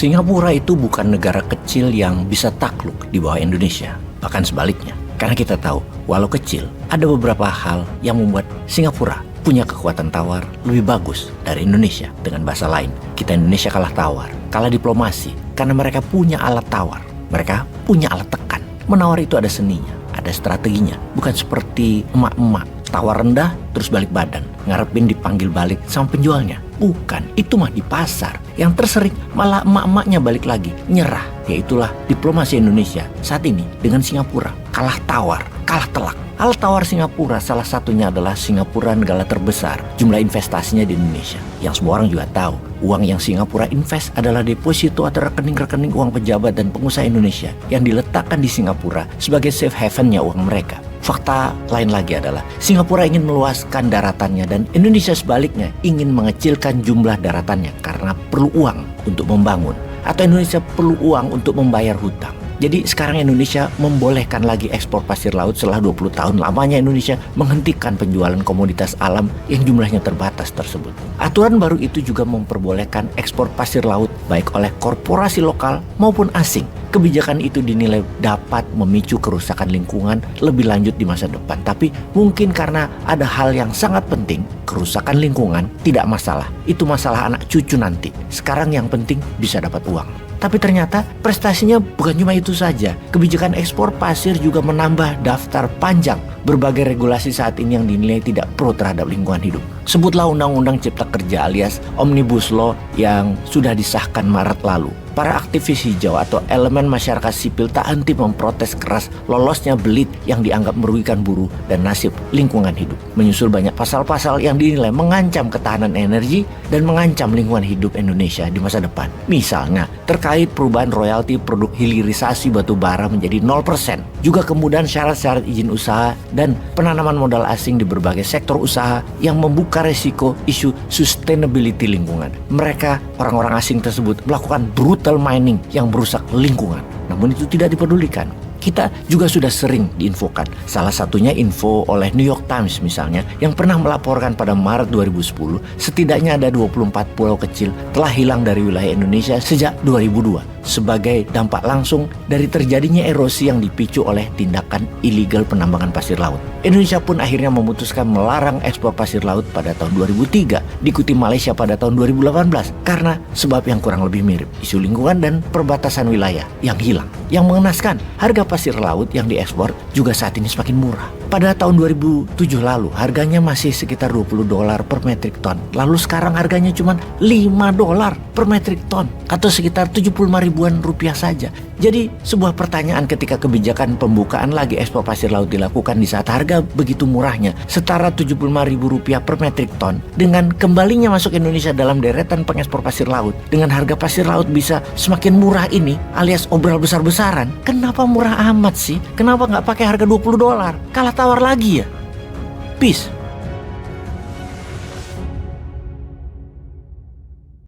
Singapura itu bukan negara kecil yang bisa takluk di bawah Indonesia. Bahkan sebaliknya. Karena kita tahu, walau kecil, ada beberapa hal yang membuat Singapura punya kekuatan tawar lebih bagus dari Indonesia. Dengan bahasa lain, kita Indonesia kalah tawar, kalah diplomasi, karena mereka punya alat tawar. Mereka punya alat tekan. Menawar itu ada seninya, ada strateginya. Bukan seperti emak-emak, tawar rendah terus balik badan, ngarepin dipanggil balik sama penjualnya. Bukan, itu mah di pasar. Yang tersering malah emak-emaknya balik lagi, nyerah. Yaitulah diplomasi Indonesia saat ini dengan Singapura. Kalah tawar, kalah telak. Alat tawar Singapura salah satunya adalah Singapura negara terbesar jumlah investasinya di Indonesia. Yang semua orang juga tahu, uang yang Singapura invest adalah deposito atau rekening-rekening uang pejabat dan pengusaha Indonesia yang diletakkan di Singapura sebagai safe haven-nya uang mereka. Fakta lain lagi adalah Singapura ingin meluaskan daratannya dan Indonesia sebaliknya ingin mengecilkan jumlah daratannya karena perlu uang untuk membangun atau Indonesia perlu uang untuk membayar hutang. Jadi sekarang Indonesia membolehkan lagi ekspor pasir laut setelah 20 tahun lamanya Indonesia menghentikan penjualan komoditas alam yang jumlahnya terbatas tersebut. Aturan baru itu juga memperbolehkan ekspor pasir laut baik oleh korporasi lokal maupun asing. Kebijakan itu dinilai dapat memicu kerusakan lingkungan lebih lanjut di masa depan. Tapi mungkin karena ada hal yang sangat penting, kerusakan lingkungan tidak masalah. Itu masalah anak cucu nanti. Sekarang yang penting bisa dapat uang. Tapi ternyata prestasinya bukan cuma itu saja. Kebijakan ekspor pasir juga menambah daftar panjang berbagai regulasi saat ini yang dinilai tidak pro terhadap lingkungan hidup. Sebutlah Undang-Undang Cipta Kerja alias Omnibus Law yang sudah disahkan Maret lalu. Para aktivis hijau atau elemen masyarakat sipil tak henti memprotes keras lolosnya belit yang dianggap merugikan buruh dan nasib lingkungan hidup. Menyusul banyak pasal-pasal yang dinilai mengancam ketahanan energi dan mengancam lingkungan hidup Indonesia di masa depan. Misalnya, terkait perubahan royalti produk hilirisasi batu bara menjadi 0%. Juga kemudahan syarat-syarat izin usaha dan penanaman modal asing di berbagai sektor usaha yang membuka resiko isu sustainability lingkungan. Mereka, orang-orang asing tersebut, melakukan brutal mining yang merusak lingkungan. Namun itu tidak dipedulikan. Kita juga sudah sering diinfokan. Salah satunya info oleh New York Times misalnya yang pernah melaporkan pada Maret 2010 setidaknya ada 24 pulau kecil telah hilang dari wilayah Indonesia sejak 2002 sebagai dampak langsung dari terjadinya erosi yang dipicu oleh tindakan ilegal penambangan pasir laut. Indonesia pun akhirnya memutuskan melarang ekspor pasir laut pada tahun 2003, diikuti Malaysia pada tahun 2018 karena sebab yang kurang lebih mirip, isu lingkungan dan perbatasan wilayah yang hilang. Yang mengenaskan, harga pasir laut yang diekspor juga saat ini semakin murah. Pada tahun 2007 lalu, harganya masih sekitar $20 per metrik ton. Lalu sekarang harganya cuma $5 per metrik ton atau sekitar 75 ribuan rupiah saja. Jadi sebuah pertanyaan ketika kebijakan pembukaan lagi ekspor pasir laut dilakukan di saat harga begitu murahnya setara 75 ribu rupiah per metrik ton dengan kembalinya masuk Indonesia dalam deretan pengekspor pasir laut dengan harga pasir laut bisa semakin murah ini alias obral besar-besaran. Kenapa murah amat sih? Kenapa nggak pakai harga $20? Kalah tawar lagi ya? Peace.